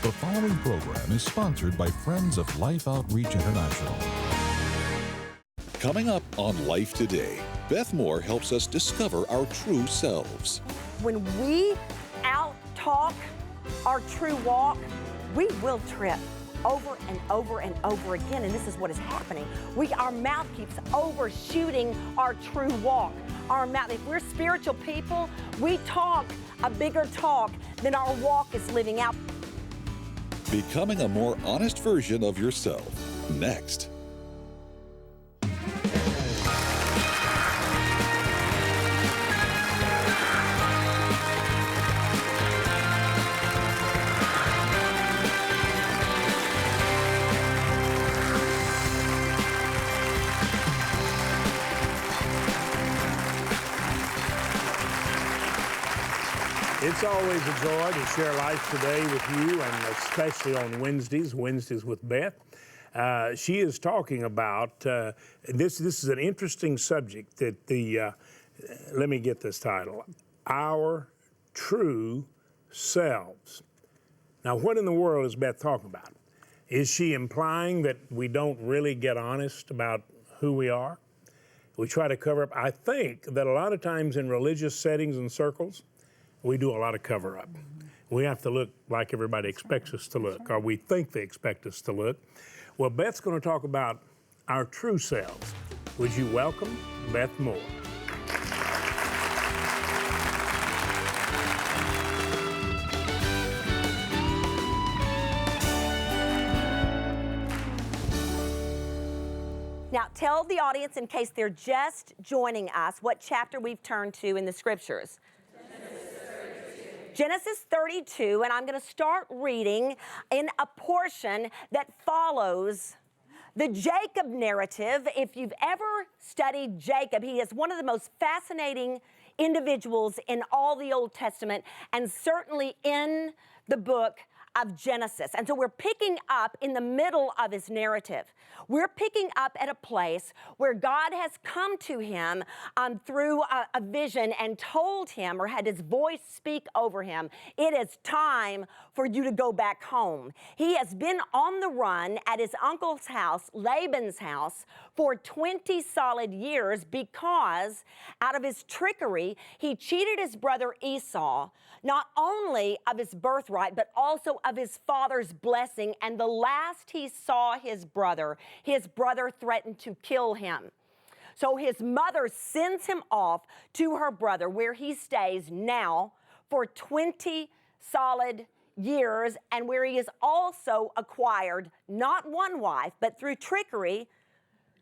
The following program is sponsored by Friends of Life Outreach International. Coming up on Life Today, Beth Moore helps us discover our true selves. When we out-talk our true walk, we will trip over and over and over again, and this is what is happening. Our mouth keeps overshooting our true walk. Our mouth, if we're spiritual people, we talk a bigger talk than our walk is living out. Becoming a more honest version of yourself. Next. It's always a joy to share Life Today with you, and especially on Wednesdays with Beth. She is talking about, this is an interesting subject that let me get this title, Our True Selves. Now, what in the world is Beth talking about? Is she implying that we don't really get honest about who we are? We try to cover up. I think that a lot of times in religious settings and circles, we do a lot of cover-up. We have to look like everybody expects us to look, or we think they expect us to look. Well, Beth's going to talk about our true selves. Would you welcome Beth Moore? Now, tell the audience, in case they're just joining us, what chapter we've turned to in the scriptures. Genesis 32, and I'm going to start reading in a portion that follows the Jacob narrative. If you've ever studied Jacob, he is one of the most fascinating individuals in all the Old Testament, and certainly in the book of Genesis. And so we're picking up in the middle of his narrative. We're picking up at a place where God has come to him through a vision and told him, or had his voice speak over him, it is time for you to go back home. He has been on the run at his uncle's house, Laban's house, for 20 solid years because out of his trickery, he cheated his brother Esau, not only of his birthright, but also of his father's blessing. And the last he saw his brother threatened to kill him. So his mother sends him off to her brother, where he stays now for 20 solid years, and where he has also acquired not one wife, but through trickery,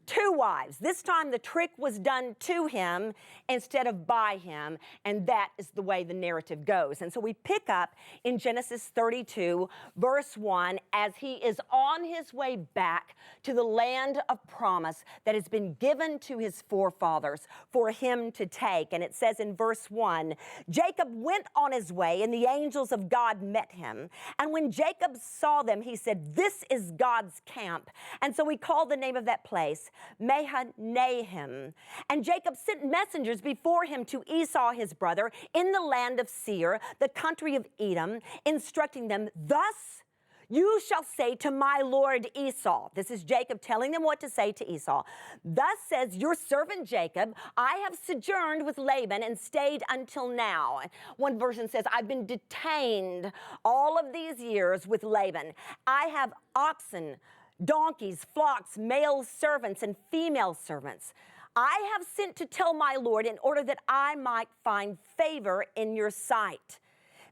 2 wives. This time the trick was done to him instead of by him, and that is the way the narrative goes. And so we pick up in Genesis 32, verse 1, as he is on his way back to the land of promise that has been given to his forefathers for him to take. And it says in verse 1, Jacob went on his way, and the angels of God met him. And when Jacob saw them, he said, "This is God's camp." And so he called the name of that place Mahanaim. And Jacob sent messengers before him to Esau his brother in the land of Seir, the country of Edom, instructing them, "Thus you shall say to my lord Esau," this is Jacob telling them what to say to Esau, "Thus says your servant Jacob, I have sojourned with Laban and stayed until now." One version says, "I've been detained all of these years with Laban. I have oxen, donkeys, flocks, male servants, and female servants. I have sent to tell my Lord in order that I might find favor in your sight."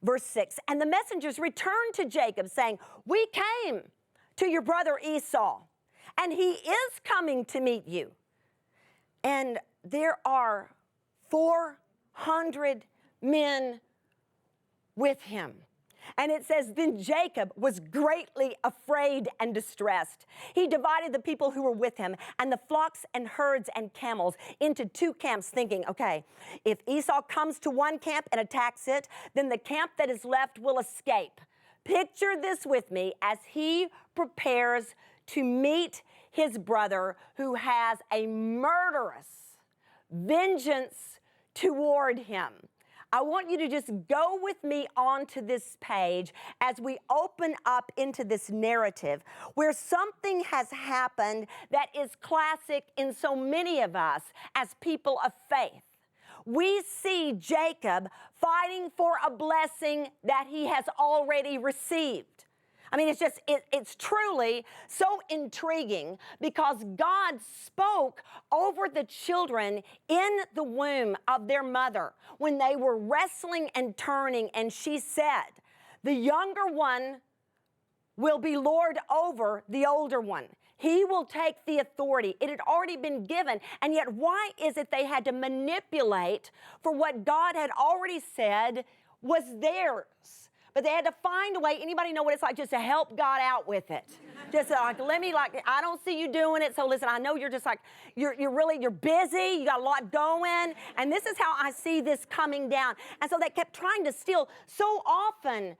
Verse 6, and the messengers returned to Jacob, saying, "We came to your brother Esau, and he is coming to meet you. And there are 400 men with him." And it says, then Jacob was greatly afraid and distressed. He divided the people who were with him and the flocks and herds and camels into 2 camps, thinking, okay, if Esau comes to one camp and attacks it, then the camp that is left will escape. Picture this with me as he prepares to meet his brother who has a murderous vengeance toward him. I want you to just go with me onto this page as we open up into this narrative where something has happened that is classic in so many of us as people of faith. We see Jacob fighting for a blessing that he has already received. I mean, it's truly so intriguing because God spoke over the children in the womb of their mother when they were wrestling and turning, and she said, the younger one will be lord over the older one. He will take the authority. It had already been given, and yet why is it they had to manipulate for what God had already said was theirs? But they had to find a way. Anybody know what it's like just to help God out with it? Just like, I don't see you doing it. So listen, I know you're just like, you're busy. You got a lot going. And this is how I see this coming down. And so they kept trying to steal. So often,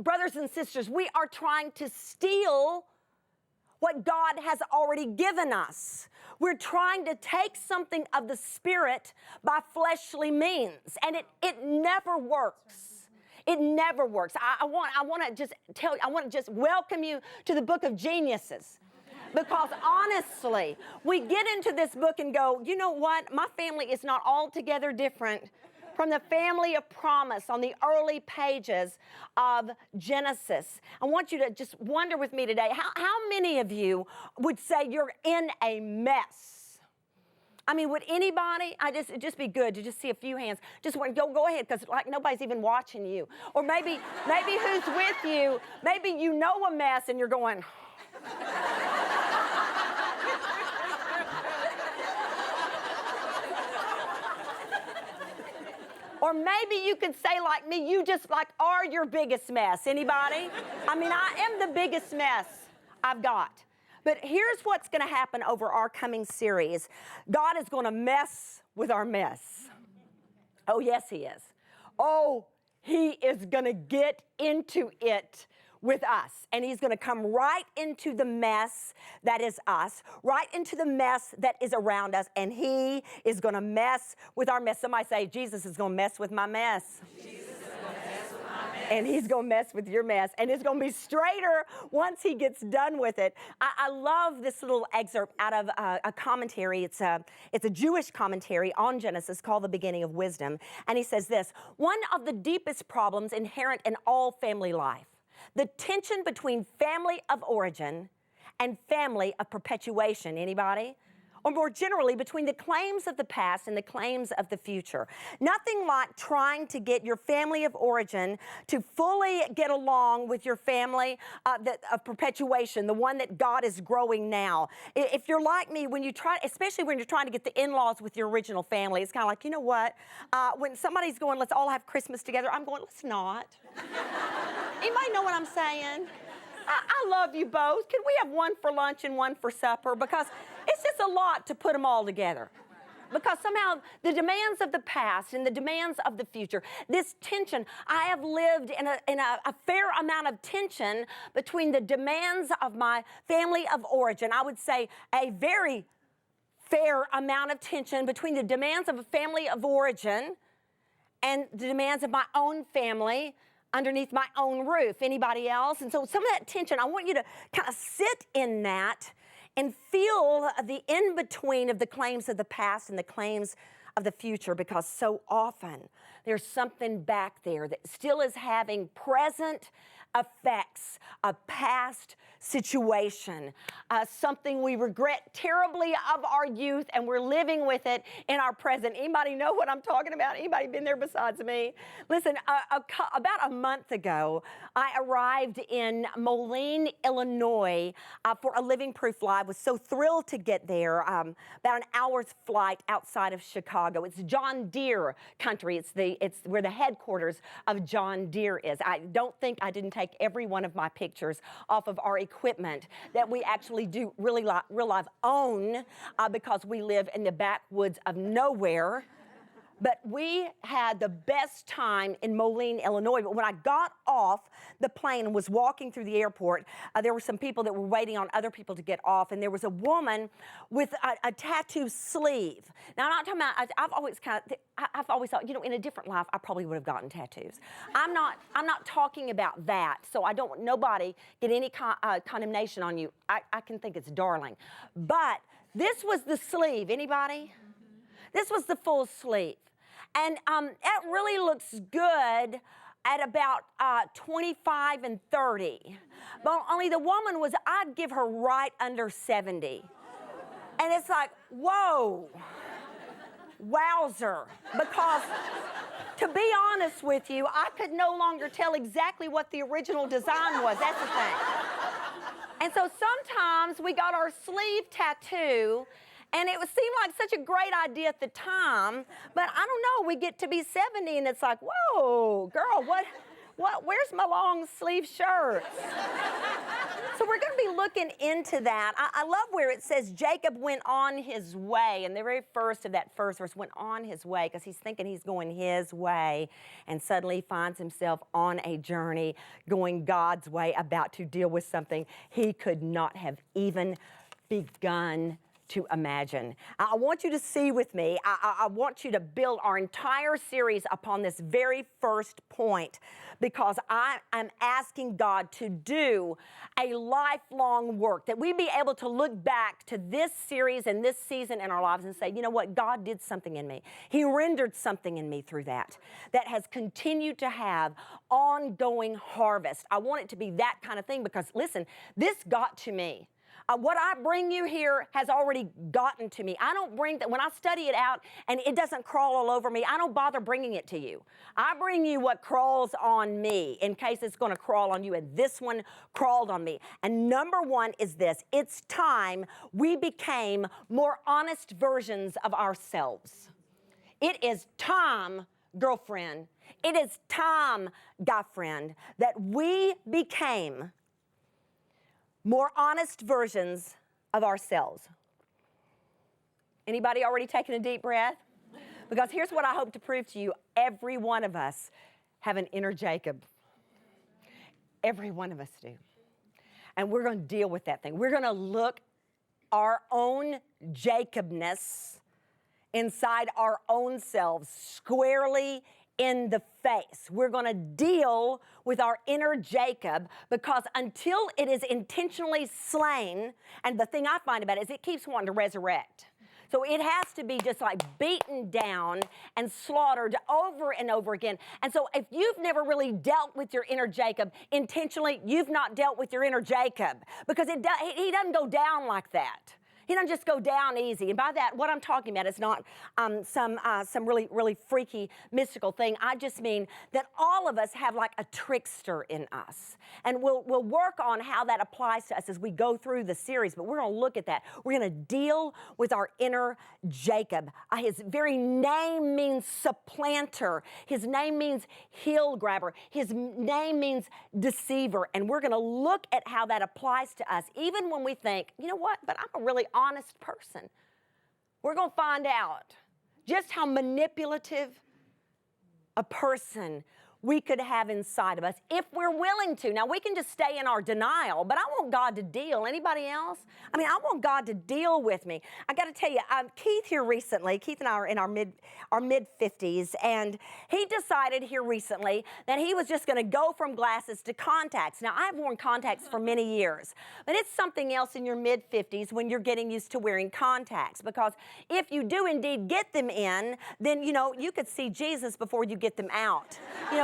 brothers and sisters, we are trying to steal what God has already given us. We're trying to take something of the Spirit by fleshly means. And it never works. It never works. I want to just welcome you to the book of geniuses. Because honestly, we get into this book and go, you know what? My family is not altogether different from the family of promise on the early pages of Genesis. I want you to just wonder with me today, how many of you would say you're in a mess? I mean, would anybody? It'd just be good to just see a few hands. Just go ahead, because like nobody's even watching you. Or maybe who's with you, maybe you know a mess and you're going. Or maybe you could say like me, you just like are your biggest mess. Anybody? I mean, I am the biggest mess I've got. But here's what's going to happen over our coming series. God is going to mess with our mess. Oh, yes, he is. Oh, he is going to get into it with us. And he's going to come right into the mess that is us, right into the mess that is around us. And he is going to mess with our mess. Somebody say, Jesus is going to mess with my mess. And he's going to mess with your mess. And it's going to be straighter once he gets done with it. I love this little excerpt out of a commentary. It's a Jewish commentary on Genesis called The Beginning of Wisdom. And he says this, one of the deepest problems inherent in all family life, the tension between family of origin and family of perpetuation. Anybody? Or more generally, between the claims of the past and the claims of the future. Nothing like trying to get your family of origin to fully get along with your family of perpetuation, the one that God is growing now. If you're like me, when you try, especially when you're trying to get the in-laws with your original family, it's kind of like, you know what? When somebody's going, let's all have Christmas together, I'm going, let's not. Anybody know what I'm saying? I love you both. Can we have one for lunch and one for supper? Because it's just a lot to put them all together. Because somehow the demands of the past and the demands of the future, this tension, I have lived in a fair amount of tension between the demands of my family of origin. I would say a very fair amount of tension between the demands of a family of origin and the demands of my own family underneath my own roof. Anybody else? And so some of that tension, I want you to kind of sit in that and feel the in-between of the claims of the past and the claims of the future, because so often there's something back there that still is having present effects of past situation, something we regret terribly of our youth, and we're living with it in our present. Anybody know what I'm talking about? Anybody been there besides me? Listen, about a month ago, I arrived in Moline, Illinois for a Living Proof Live. Was so thrilled to get there, about an hour's flight outside of Chicago. It's John Deere country. It's where the headquarters of John Deere is. I don't think I didn't take every one of my pictures off of our equipment that we actually do real live own, because we live in the backwoods of nowhere. But we had the best time in Moline, Illinois. But when I got off the plane and was walking through the airport, there were some people that were waiting on other people to get off, and there was a woman with a tattoo sleeve. Now, I'm not talking about, I've always thought, you know, in a different life, I probably would have gotten tattoos. I'm not talking about that, so I don't want nobody get any condemnation on you. I can think it's darling. But this was the sleeve. Anybody? This was the full sleeve. And it really looks good at about 25 and 30. But only the woman was, I'd give her right under 70. And it's like, whoa, wowzer. Because to be honest with you, I could no longer tell exactly what the original design was. That's the thing. And so sometimes we got our sleeve tattoo, and it seemed like such a great idea at the time, but I don't know, we get to be 70 and it's like, whoa, girl, where's my long sleeve shirts? So we're going to be looking into that. I love where it says Jacob went on his way, and the very first of that first verse, went on his way, because he's thinking he's going his way, and suddenly finds himself on a journey going God's way, about to deal with something he could not have even begun to imagine. I want you to see with me, I want you to build our entire series upon this very first point, because I am asking God to do a lifelong work, that we be able to look back to this series and this season in our lives and say, you know what, God did something in me. He rendered something in me through that has continued to have ongoing harvest. I want it to be that kind of thing, because listen, this got to me. What I bring you here has already gotten to me. I don't bring that, when I study it out and it doesn't crawl all over me, I don't bother bringing it to you. I bring you what crawls on me in case it's going to crawl on you, and this one crawled on me. And number one is this: it's time we became more honest versions of ourselves. It is time, girlfriend, it is time, guy friend, that we became more honest versions of ourselves. Anybody already taken a deep breath? Because here's what I hope to prove to you. Every one of us have an inner Jacob. Every one of us do. And we're going to deal with that thing. We're going to look our own Jacobness inside our own selves squarely in the face. We're going to deal with our inner Jacob, because until it is intentionally slain, and the thing I find about it is it keeps wanting to resurrect. So it has to be just like beaten down and slaughtered over and over again. And so if you've never really dealt with your inner Jacob intentionally, you've not dealt with your inner Jacob, because he doesn't go down like that. He doesn't just go down easy. And by that, what I'm talking about is not some really, really freaky, mystical thing. I just mean that all of us have like a trickster in us. And we'll work on how that applies to us as we go through the series, but we're going to look at that. We're going to deal with our inner Jacob. His very name means supplanter. His name means heel grabber. His name means deceiver. And we're going to look at how that applies to us, even when we think, you know what, but I'm a really honest person. We're going to find out just how manipulative a person we could have inside of us if we're willing to. Now, we can just stay in our denial, but I want God to deal. Anybody else? I mean, I want God to deal with me. I got to tell you, Keith here recently, Keith and I are in our mid-50s, and he decided here recently that he was just going to go from glasses to contacts. Now, I've worn contacts for many years, but it's something else in your mid-50s when you're getting used to wearing contacts, because if you do indeed get them in, then, you know, you could see Jesus before you get them out.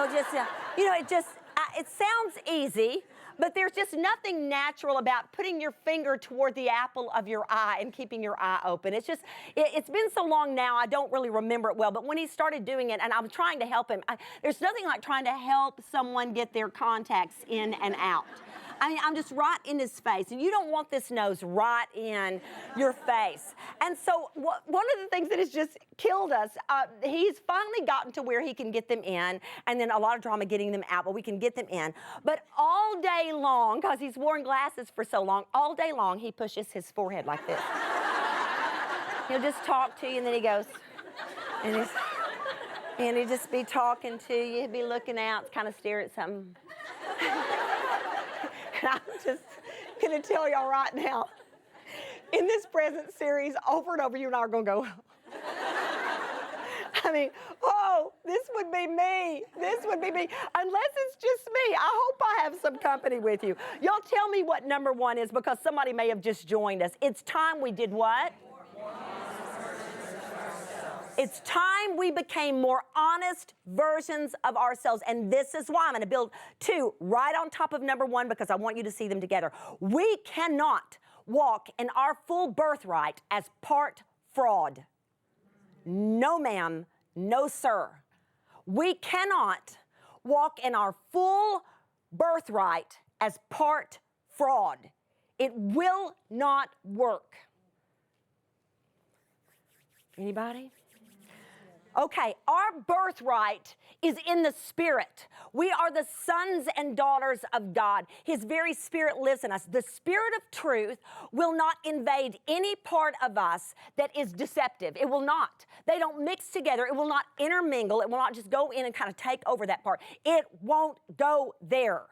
It sounds easy, but there's just nothing natural about putting your finger toward the apple of your eye and keeping your eye open. It's been so long now, I don't really remember it well, but when he started doing it, and I'm trying to help him, there's nothing like trying to help someone get their contacts in and out. I mean, I'm just right in his face, and you don't want this nose right in your face. And so one of the things that has just killed us, he's finally gotten to where he can get them in, and then a lot of drama getting them out, but we can get them in. But all day long, because he's worn glasses for so long, all day long he pushes his forehead like this. He'll just talk to you, and then he goes, and And he'd just be talking to you, he'd be looking out, kind of stare at something. And I'm just gonna tell y'all right now, in this present series, over and over, you and I are gonna go, I mean, oh, this would be me. This would be me. Unless it's just me. I hope I have some company with you. Y'all tell me what number one is, because somebody may have just joined us. It's time we did what? It's time we became more honest versions of ourselves. And this is why I'm going to build two right on top of number one, because I want you to see them together. We cannot walk in our full birthright as part fraud. No, ma'am. No, sir. We cannot walk in our full birthright as part fraud. It will not work. Anybody? Okay, our birthright is in the Spirit. We are the sons and daughters of God. His very Spirit lives in us. The Spirit of truth will not invade any part of us that is deceptive. It will not. They don't mix together. It will not intermingle. It will not just go in and kind of take over that part. It won't go there.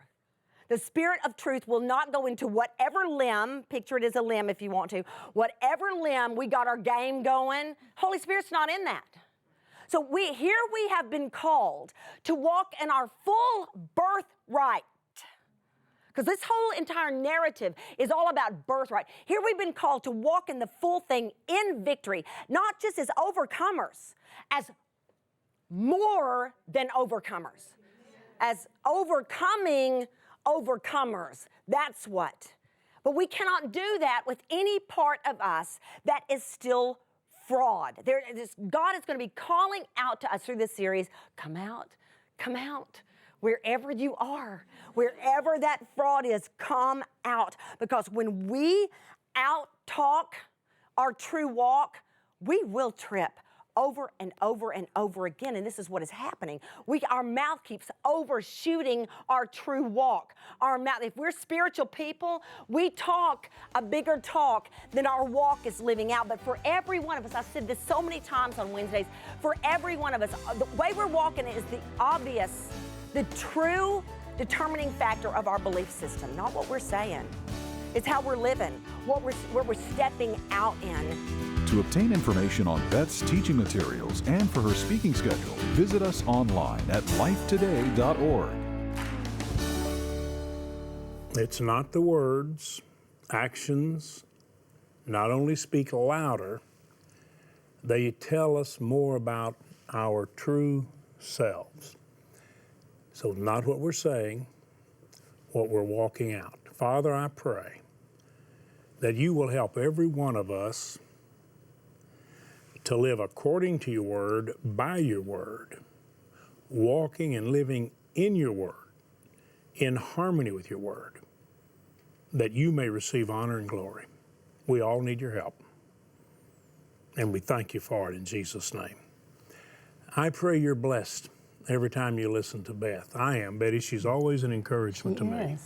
The Spirit of truth will not go into whatever limb, picture it as a limb if you want to, whatever limb we got our game going, Holy Spirit's not in that. So we have been called to walk in our full birthright. Because this whole entire narrative is all about birthright. Here we've been called to walk in the full thing in victory, not just as overcomers, as more than overcomers, as overcoming overcomers. That's what. But we cannot do that with any part of us that is still fraud. God is going to be calling out to us through this series, come out, wherever you are, wherever that fraud is, come out. Because when we out-talk our true walk, we will trip over and over and over again, and this is what is happening. Our mouth keeps overshooting our true walk. Our mouth, if we're spiritual people, we talk a bigger talk than our walk is living out. But for every one of us, I've said this so many times on Wednesdays, for every one of us, the way we're walking is the obvious, the true determining factor of our belief system, not what we're saying. It's how we're living, what we're stepping out in. To obtain information on Beth's teaching materials and for her speaking schedule, visit us online at lifetoday.org. It's not the words, actions not only speak louder, they tell us more about our true selves. So not what we're saying, what we're walking out. Father, I pray that you will help every one of us to live according to your word, by your word, walking and living in your word, in harmony with your word, that you may receive honor and glory. We all need your help, and we thank you for it in Jesus' name. I pray you're blessed every time you listen to Beth. I am, Betty. She's always an encouragement to me.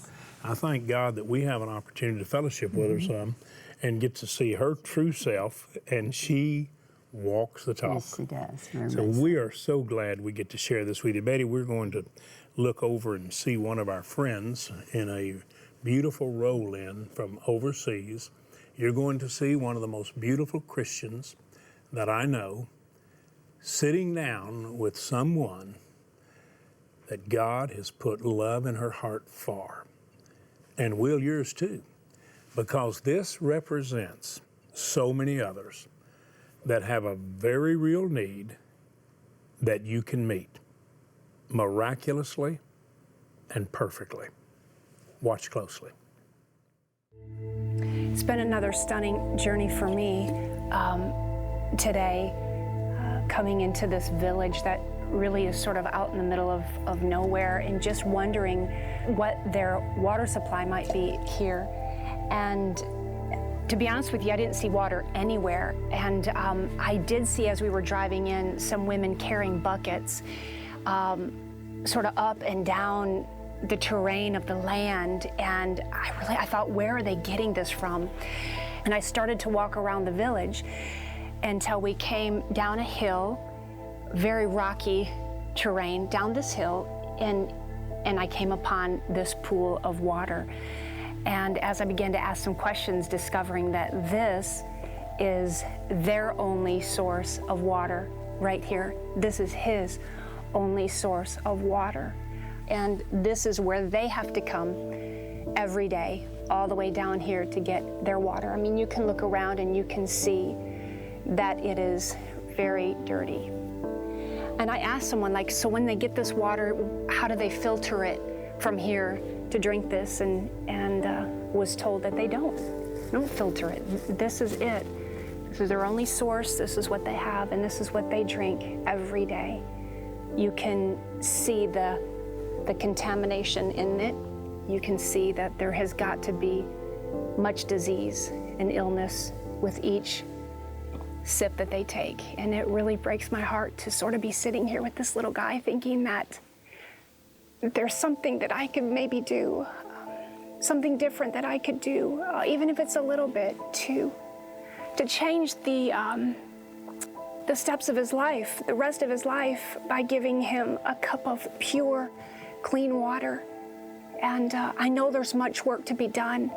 I thank God that we have an opportunity to fellowship with her some and get to see her true self, and she walks the talk. Yes, she does. So we are so glad we get to share this with you. Betty, we're going to look over and see one of our friends in a beautiful roll-in from overseas. You're going to see one of the most beautiful Christians that I know sitting down with someone that God has put love in her heart for, and will yours too, because this represents so many others that have a very real need that you can meet miraculously and perfectly. Watch closely. It's been another stunning journey for me today, coming into this village that really is sort of out in the middle of nowhere, and just wondering what their water supply might be here. And to be honest with you, I didn't see water anywhere. And I did see, as we were driving in, some women carrying buckets sort of up and down the terrain of the land. And I thought, where are they getting this from? And I started to walk around the village until we came down a hill very rocky terrain down this hill, and I came upon this pool of water. And as I began to ask some questions, discovering that this is their only source of water right here. This is his only source of water. And this is where they have to come every day, all the way down here to get their water. I mean, you can look around and you can see that it is very dirty. And I asked someone, like, so when they get this water, how do they filter it from here to drink this? And was told that they don't filter it. This is it. This is their only source. This is what they have, and this is what they drink every day. You can see the contamination in it. You can see that there has got to be much disease and illness with each sip that they take. And it really breaks my heart to sort of be sitting here with this little guy thinking that there's something that I could maybe do, something different that I could do, even if it's a little bit, to change the steps of his life, the rest of his life, by giving him a cup of pure, clean water. And I know there's much work to be done.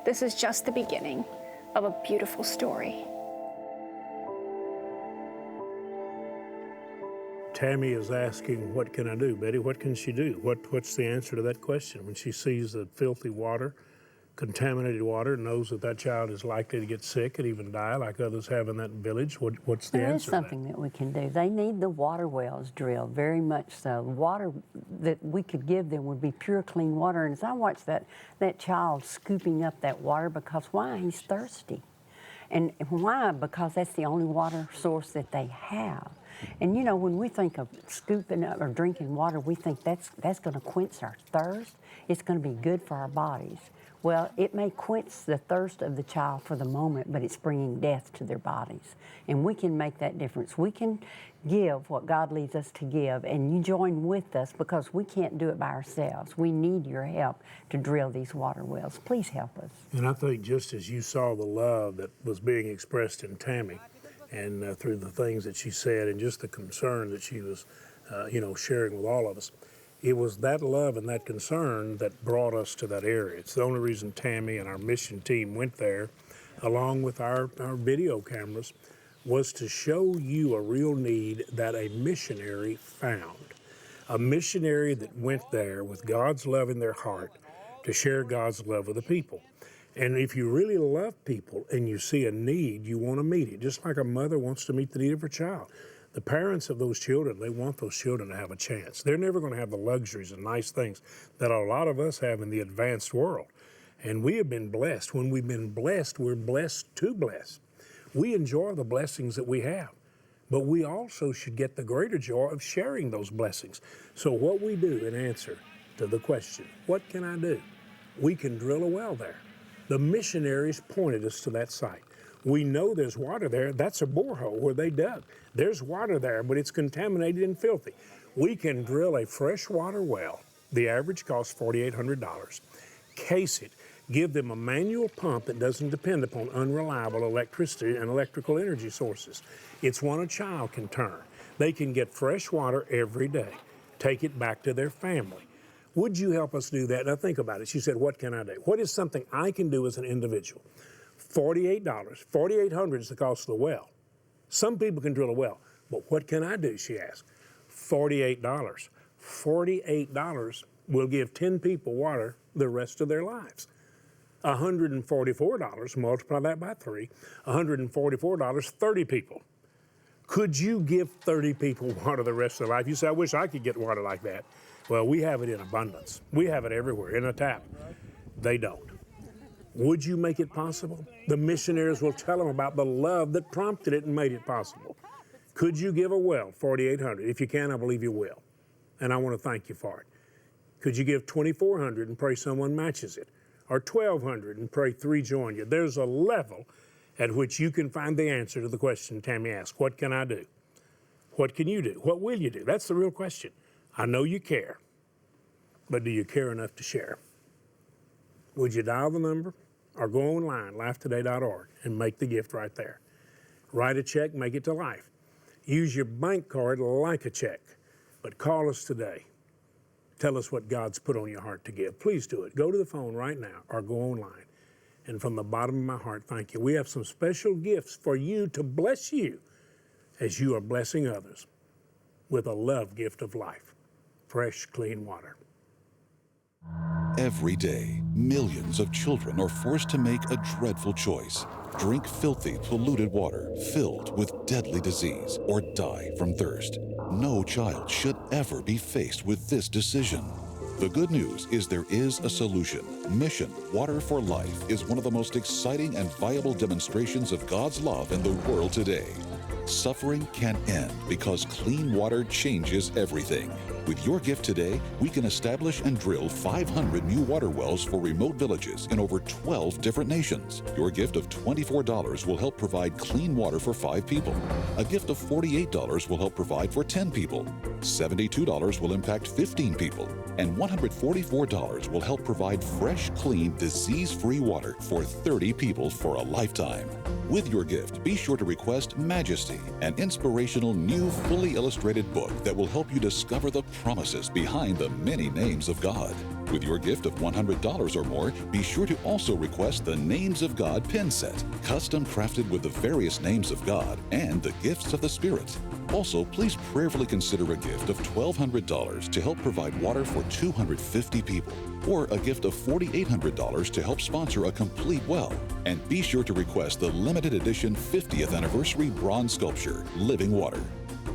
This is just the beginning of a beautiful story. Tammy is asking, what can I do? Betty, what can she do? What's the answer to that question? When she sees the filthy water, contaminated water, knows that that child is likely to get sick and even die like others have in that village, what's the There is answer to that? something that we can do. They need the water wells drilled, very much so. The water that we could give them would be pure, clean water. And as I watch that child scooping up that water, because why? He's thirsty. And why? Because that's the only water source that they have. And you know, when we think of scooping up or drinking water, we think that's going to quench our thirst. It's going to be good for our bodies. Well, it may quench the thirst of the child for the moment, but it's bringing death to their bodies. And we can make that difference. We can give what God leads us to give, and you join with us because we can't do it by ourselves. We need your help to drill these water wells. Please help us. And I think just as you saw the love that was being expressed in Tammy, and through the things that she said and just the concern that she was, sharing with all of us, it was that love and that concern that brought us to that area. It's the only reason Tammy and our mission team went there, along with our video cameras, was to show you a real need that a missionary found. A missionary that went there with God's love in their heart to share God's love with the people. And if you really love people and you see a need, you want to meet it, just like a mother wants to meet the need of her child. The parents of those children, they want those children to have a chance. They're never going to have the luxuries and nice things that a lot of us have in the advanced world. And we have been blessed. When we've been blessed, we're blessed to bless. We enjoy the blessings that we have, but we also should get the greater joy of sharing those blessings. So what we do in answer to the question, what can I do? We can drill a well there. The missionaries pointed us to that site. We know there's water there. That's a borehole where they dug. There's water there, but it's contaminated and filthy. We can drill a freshwater well. The average costs $4,800. Case it. Give them a manual pump that doesn't depend upon unreliable electricity and electrical energy sources. It's one a child can turn. They can get fresh water every day. Take it back to their family. Would you help us do that? Now think about it. She said, what can I do? What is something I can do as an individual? $48. $4,800 is the cost of the well. Some people can drill a well, but what can I do, she asked. $48. $48 will give 10 people water the rest of their lives. $144, multiply that by 3, $144, 30 people. Could you give 30 people water the rest of their life? You say, I wish I could get water like that. Well, we have it in abundance. We have it everywhere, in a tap. They don't. Would you make it possible? The missionaries will tell them about the love that prompted it and made it possible. Could you give a well, $4,800? If you can, I believe you will. And I want to thank you for it. Could you give $2,400 and pray someone matches it? Or $1,200 and pray 3 join you? There's a level at which you can find the answer to the question Tammy asked. What can I do? What can you do? What will you do? That's the real question. I know you care, but do you care enough to share? Would you dial the number or go online, lifetoday.org, and make the gift right there? Write a check, make it to Life. Use your bank card like a check, but call us today. Tell us what God's put on your heart to give. Please do it. Go to the phone right now or go online. And from the bottom of my heart, thank you. We have some special gifts for you to bless you as you are blessing others with a love gift of life, fresh, clean water. Every day, millions of children are forced to make a dreadful choice. Drink filthy, polluted water filled with deadly disease or die from thirst. No child should ever be faced with this decision. The good news is there is a solution. Mission Water for Life is one of the most exciting and viable demonstrations of God's love in the world today. Suffering can end because clean water changes everything. With your gift today, we can establish and drill 500 new water wells for remote villages in over 12 different nations. Your gift of $24 will help provide clean water for 5 people. A gift of $48 will help provide for 10 people. $72 will impact 15 people. And $144 will help provide fresh, clean, disease-free water for 30 people for a lifetime. With your gift, be sure to request Majesty, an inspirational new fully illustrated book that will help you discover the promises behind the many names of God. With your gift of $100 or more, be sure to also request the Names of God pin set, custom crafted with the various names of God and the gifts of the Spirit. Also, please prayerfully consider a gift of $1,200 to help provide water for 250 people, or a gift of $4,800 to help sponsor a complete well. And be sure to request the limited edition 50th anniversary bronze sculpture, Living Water.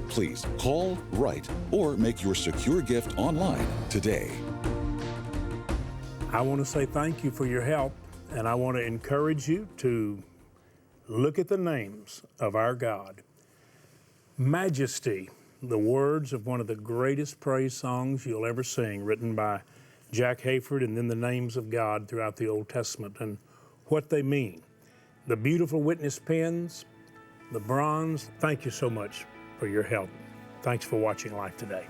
Please call, write, or make your secure gift online today. I want to say thank you for your help, and I want to encourage you to look at the names of our God. Majesty, the words of one of the greatest praise songs you'll ever sing, written by Jacques, and then the names of God throughout the Old Testament and what they mean. The beautiful witness pens, the bronze. Thank you so much for your help. Thanks for watching Life Today.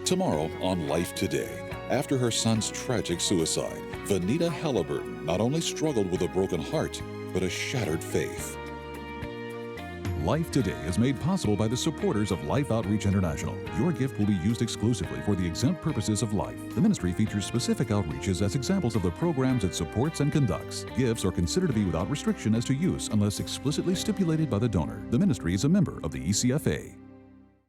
Tomorrow on Life Today, after her son's tragic suicide, Vanita Halliburton not only struggled with a broken heart, but a shattered faith. Life Today is made possible by the supporters of Life Outreach International. Your gift will be used exclusively for the exempt purposes of life. The ministry features specific outreaches as examples of the programs it supports and conducts. Gifts are considered to be without restriction as to use unless explicitly stipulated by the donor. The ministry is a member of the ECFA.